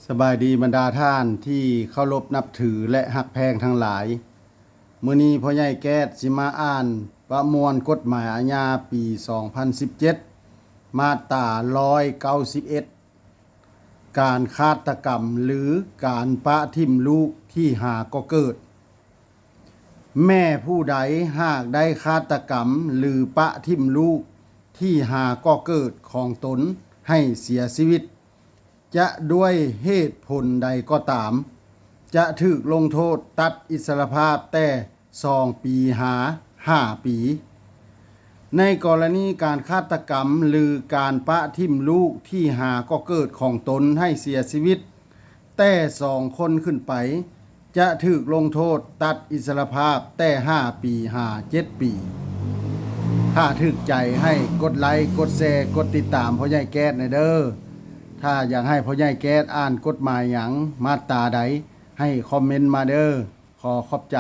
สบายดีบรรดาท่านที่เคารพนับถือและหักแพงทั้งหลายมื้อนี้พ่อใหญ่แก๊สสิมาอ่านประมวลกฎหมายอาญาปี 2017 มาตรา191 การฆาตกรรมหรือการปะทิ่มลูกที่หาก็เกิด แม่ผู้ใดหากได้ฆาตกรรมหรือปะทิ่มลูกที่หาก็เกิดของตนให้เสียชีวิตจะด้วยเหตุผลใดก็ตามจะถูกลงโทษตัดอิสรภาพแต่2 ปีหา 5 ปี ในกรณีการฆาตกรรมหรือการปะทิ่มลูกที่หาก็เกิดของตนให้เสียชีวิตแต่2 คนขึ้นไปจะถูกลงโทษตัดอิสรภาพแต่5 ปีหา 7 ปี ถ้าถูกใจให้กดไลค์กดแชร์กดติดตามพ่อใหญ่แก๊สหน่อยเด้อถ้าอยากให้พ่อใหญ่แก๊สอ่านกฎหมายหยังมาตราใดให้คอมเมนต์มาเด้อขอขอบใจ